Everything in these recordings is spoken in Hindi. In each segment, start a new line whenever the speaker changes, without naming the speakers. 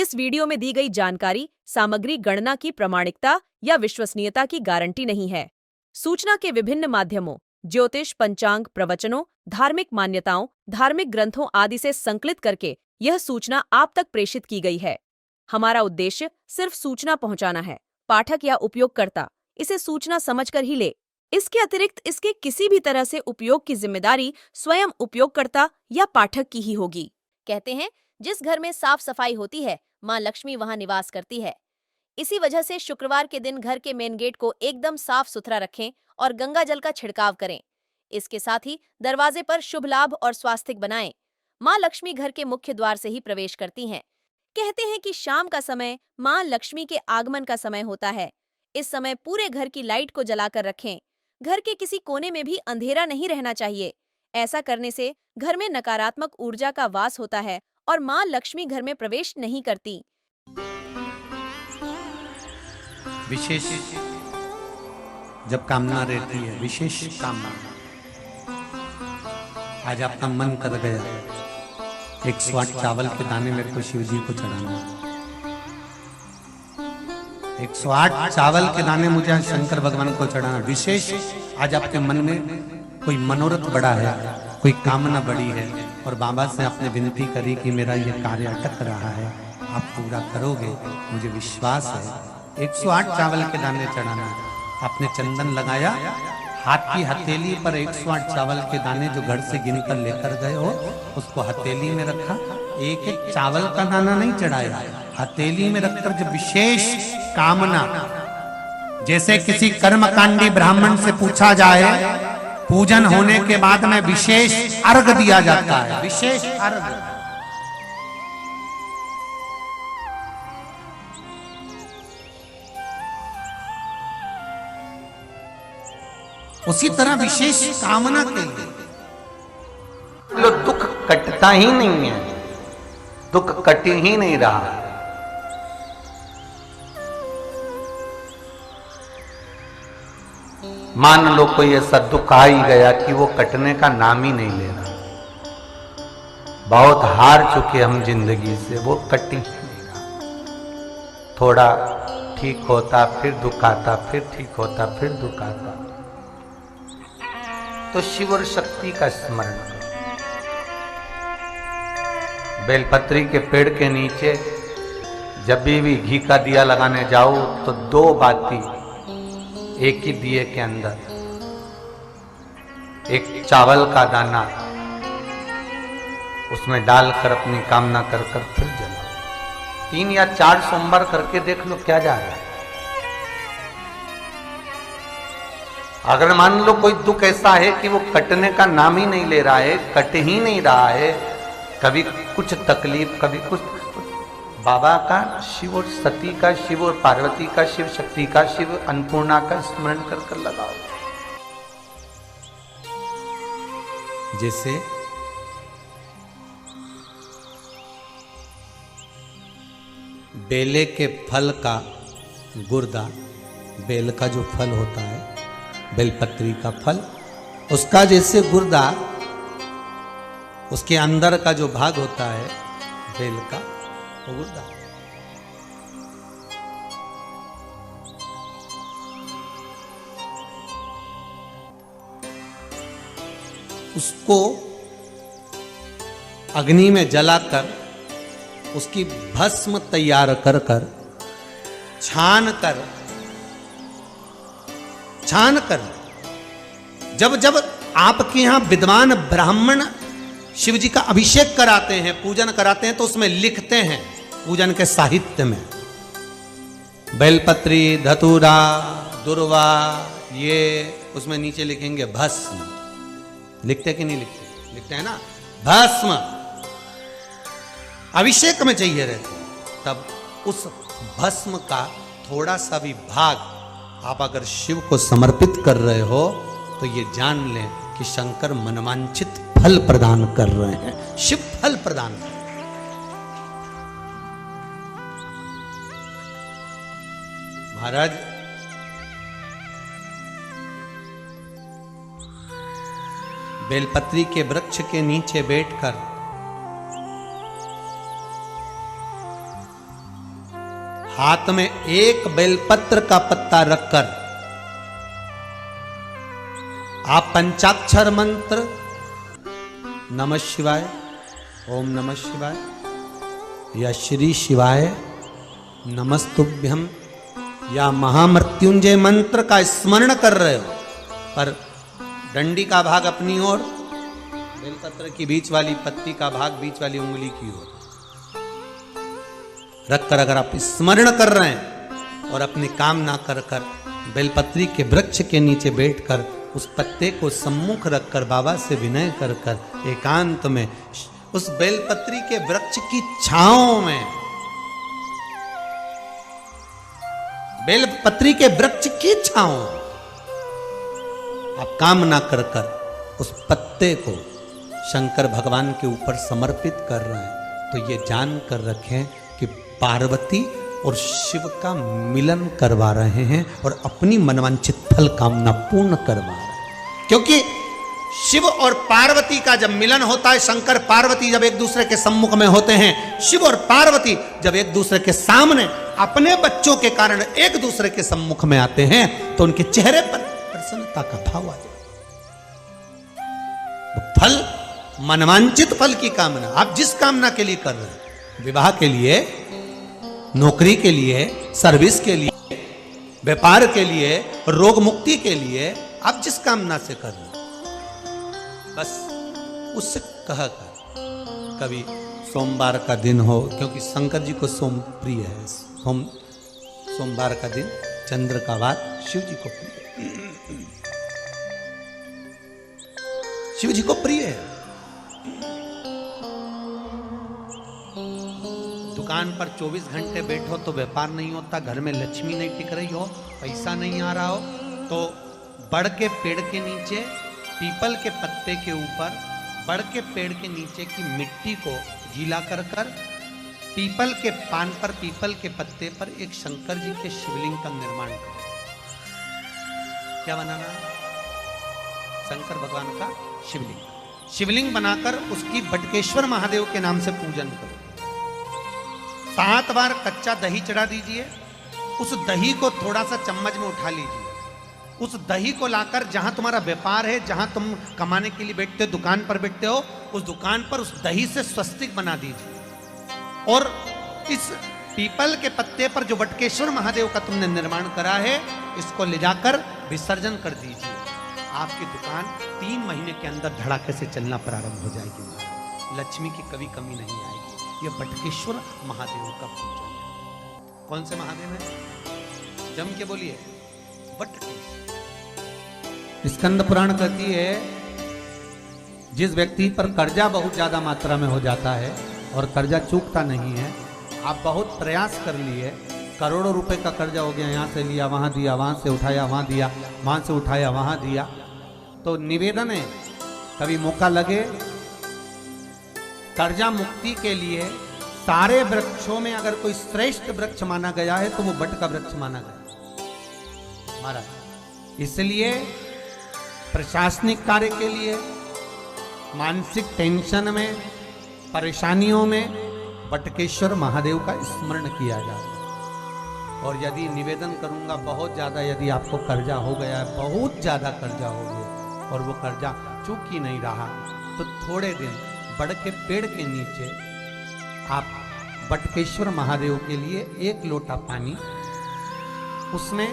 इस वीडियो में दी गई जानकारी सामग्री गणना की प्रामाणिकता या विश्वसनीयता की गारंटी नहीं है। सूचना के विभिन्न माध्यमों, ज्योतिष, पंचांग, प्रवचनों, धार्मिक मान्यताओं, धार्मिक ग्रंथों आदि से संकलित करके यह सूचना आप तक प्रेषित की गई है। हमारा उद्देश्य सिर्फ सूचना पहुंचाना है। पाठक या उपयोगकर्ता इसे सूचना समझकर ही ले। इसके अतिरिक्त इसके किसी भी तरह से उपयोग की जिम्मेदारी स्वयं उपयोगकर्ता या पाठक की ही होगी। कहते हैं, जिस घर में साफ सफाई होती है, माँ लक्ष्मी वहां निवास करती है। इसी वजह से शुक्रवार के दिन घर के मेन गेट को एकदम साफ सुथरा रखें और गंगा जल का छिड़काव करें। इसके साथ ही दरवाजे पर शुभ लाभ और स्वास्तिक बनाएं। माँ लक्ष्मी घर के मुख्य द्वार से ही प्रवेश करती हैं। कहते हैं कि शाम का समय माँ लक्ष्मी के आगमन का समय होता है। इस समय पूरे घर की लाइट को जलाकर रखें। घर के किसी कोने में भी अंधेरा नहीं रहना चाहिए। ऐसा करने से घर में नकारात्मक ऊर्जा का वास होता है और माँ लक्ष्मी घर में प्रवेश नहीं करती।
विशेष जब कामना रहती है, विशेष कामना, आज आपका मन कर गया 108 चावल के दाने मेरे को शिव जी को चढ़ाना, 108 चावल के दाने मुझे आज शंकर भगवान को चढ़ाना। विशेष आज आपके मन में कोई मनोरथ बड़ा है, कोई कामना बड़ी है और बाबा से आपने विनती करी कि मेरा ये कार्य अटक रहा है, आप पूरा करोगे, मुझे विश्वास है। 108 चावल के दाने चढ़ाना। आपने चंदन लगाया, हाथ की हथेली पर 108 चावल के दाने जो घर से गिनकर लेकर गए हो उसको हथेली में रखा। एक एक चावल का दाना नहीं चढ़ाया, हथेली में रखकर जो विशेष कामना, जैसे किसी कर्मकांडी ब्राह्मण से पूछा जाए, पूजन होने के बाद में विशेष अर्घ दिया जाता है, विशेष अर्घ। उसी तरह विशेष कामना के लिए
दुख कटता ही नहीं है, दुख कट ही नहीं रहा। मान लो कोई ऐसा दुख आ ही गया कि वो कटने का नाम ही नहीं ले रहा। बहुत हार चुके हम जिंदगी से, वो कट ही नहीं रहा। थोड़ा ठीक होता फिर दुख आता, फिर ठीक होता फिर दुख आता। तो शिव और शक्ति का स्मरण करो। बेलपत्री के पेड़ के नीचे जब भी घी का दिया लगाने जाओ तो 2 बाती एक ही दिए के अंदर, एक चावल का दाना उसमें डालकर अपनी कामना कर फिर जलाओ। 3 या 4 सोमवार करके देख लो क्या जा रहा है। अगर मान लो कोई दुख ऐसा है कि वो कटने का नाम ही नहीं ले रहा है, कट ही नहीं रहा है, कभी कुछ तकलीफ, कभी कुछ, बाबा का, शिव और सती का, शिव और पार्वती का, शिव शक्ति का, शिव अन्नपूर्णा का स्मरण कर कर लगाओ।
जैसे बेले के फल का गुर्दा, बेल का जो फल होता है, बेलपत्री का फल, उसका जैसे गुर्दा, उसके अंदर का जो भाग होता है बेल का, वो गुर्दा। उसको अग्नि में जलाकर उसकी भस्म तैयार कर कर छान कर जब जब आपके यहां विद्वान ब्राह्मण शिव जी का अभिषेक कराते हैं, पूजन कराते हैं, तो उसमें लिखते हैं पूजन के साहित्य में, बेलपत्री, धतूरा, दुर्वा, ये उसमें नीचे लिखेंगे भस्म। लिखते कि नहीं लिखते? लिखते हैं ना, भस्म अभिषेक में चाहिए रहते। तब उस भस्म का थोड़ा सा भी भाग आप अगर शिव को समर्पित कर रहे हो तो ये जान लें कि शंकर मनवांछित फल प्रदान कर रहे हैं, शिव फल प्रदान कर रहे हैं। महाराज, बेलपत्री के वृक्ष के नीचे बैठकर हाथ में एक बेलपत्र का पत्ता रखकर आप पंचाक्षर मंत्र नमः शिवाय, ओम नमः शिवाय या श्री शिवाय नमस्तुभ्यम या महामृत्युंजय मंत्र का स्मरण कर रहे हो, पर डंडी का भाग अपनी ओर, बेलपत्र की बीच वाली पत्ती का भाग बीच वाली उंगली की ओर रखकर अगर आप स्मरण कर रहे हैं और अपनी कामना कर कर बेलपत्री के वृक्ष के नीचे बैठकर उस पत्ते को सम्मुख रखकर बाबा से विनय कर कर एकांत में उस बेलपत्री के वृक्ष की छांव में, बेलपत्री के वृक्ष की छांव आप कामना कर कर उस पत्ते को शंकर भगवान के ऊपर समर्पित कर रहे हैं, तो ये जान कर रखें कि पार्वती और शिव का मिलन करवा रहे हैं और अपनी मनवांछित फल कामना पूर्ण करवा रहे हैं। क्योंकि शिव और पार्वती का जब मिलन होता है, शंकर पार्वती जब एक दूसरे के सम्मुख में होते हैं, शिव और पार्वती जब एक दूसरे के सामने अपने बच्चों के कारण एक दूसरे के सम्मुख में आते हैं, तो उनके चेहरे पर प्रसन्नता का भाव आ जाता है। फल, मनवांचित फल की कामना आप जिस कामना के लिए कर रहे हैं, विवाह के लिए, नौकरी के लिए, सर्विस के लिए, व्यापार के लिए, रोग मुक्ति के लिए, आप जिस कामना से कर रहे हैं, बस उससे कह कर कभी सोमवार का दिन हो, क्योंकि शंकर जी को सोम प्रिय है, सोमवार का दिन, चंद्र का वार शिव जी को प्रिय है, शिव जी को प्रिय है। दुकान पर 24 घंटे बैठो तो व्यापार नहीं होता, घर में लक्ष्मी नहीं टिक रही हो, पैसा नहीं आ रहा हो, तो बड़ के पेड़ के नीचे, पीपल के पत्ते के ऊपर, बड़ के पेड़ के नीचे की मिट्टी को गीला कर कर पीपल के पान पर, पीपल के पत्ते पर एक शंकर जी के शिवलिंग का निर्माण करो। क्या बनाना? शंकर भगवान का शिवलिंग। शिवलिंग बनाकर उसकी बटकेश्वर महादेव के नाम से पूजन करो। 7 बार कच्चा दही चढ़ा दीजिए। उस दही को थोड़ा सा चम्मच में उठा लीजिए। उस दही को लाकर जहां तुम्हारा व्यापार है, जहां तुम कमाने के लिए बैठते हो, दुकान पर बैठते हो, उस दुकान पर उस दही से स्वस्तिक बना दीजिए। और इस पीपल के पत्ते पर जो बटकेश्वर महादेव का तुमने निर्माण करा है, इसको ले जाकर विसर्जन कर दीजिए। आपकी दुकान 3 महीने के अंदर धड़ाके से चलना प्रारंभ हो जाएगी। लक्ष्मी की कभी कमी नहीं आएगी। यह बटकेश्वर महादेव का पूजन है। कौन से महादेव है? जम के बोलिए, बटकेश्वर। स्कंद पुराण कहती है, जिस व्यक्ति पर कर्जा बहुत ज्यादा मात्रा में हो जाता है और कर्जा चूकता नहीं है, आप बहुत प्रयास कर लिए, करोड़ों रुपए का कर्जा हो गया, यहाँ से लिया वहाँ दिया, वहाँ से उठाया वहाँ दिया, वहाँ से उठाया वहाँ दिया, तो निवेदन है, कभी मौका लगे कर्जा मुक्ति के लिए सारे वृक्षों में अगर कोई श्रेष्ठ वृक्ष माना गया है तो वो बट का वृक्ष माना गया महाराज। इसलिए प्रशासनिक कार्य के लिए, मानसिक टेंशन में, परेशानियों में बटकेश्वर महादेव का स्मरण किया जाए। और यदि निवेदन करूंगा, बहुत ज्यादा यदि आपको कर्जा हो गया है, बहुत ज्यादा कर्जा हो गया और वो कर्जा चूक ही नहीं रहा, तो थोड़े दिन बड़ के पेड़ के नीचे आप बटकेश्वर महादेव के लिए 1 लोटा पानी, उसमें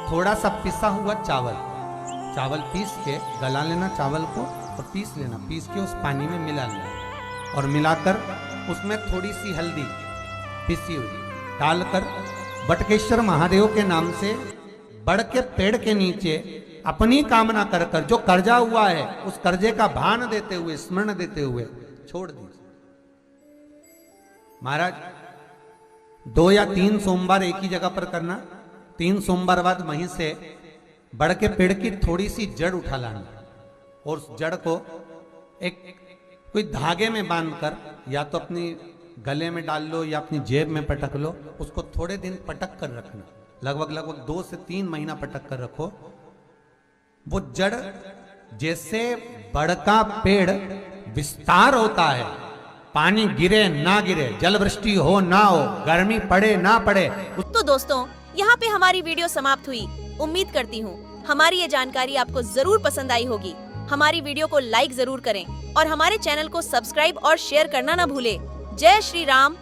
थोड़ा सा पिसा हुआ चावल पीस के गला लेना, चावल को और पीस लेना, पीस के उस पानी में मिला लेना और मिलाकर उसमें थोड़ी सी हल्दी पिसी हुई डालकर बटकेश्वर महादेव के नाम से बड़ के पेड़ के नीचे अपनी कामना कर कर जो कर्जा हुआ है उस कर्जे का भान देते हुए, स्मरण देते हुए छोड़ दीजिए। महाराज 2 या 3 सोमवार एक ही जगह पर करना। 3 सोमवार बाद वहीं से बड़ के पेड़ की थोड़ी सी जड़ उठा लाना और उस जड़ को एक कोई धागे में बांधकर या तो अपनी गले में डाल लो या अपनी जेब में पटक लो, उसको थोड़े दिन पटक कर रखना, लगभग 2 से 3 महीना पटक कर रखो। वो जड़ जैसे बड़ का पेड़ विस्तार होता है, पानी गिरे ना गिरे, जल वृष्टि हो ना हो, गर्मी पड़े ना पड़े,
तो दोस्तों, यहाँ पे हमारी वीडियो समाप्त हुई। उम्मीद करती हूँ हमारी ये जानकारी आपको जरूर पसंद आई होगी। हमारी वीडियो को लाइक जरूर करें और हमारे चैनल को सब्सक्राइब और शेयर करना ना भूलें। जय श्री राम,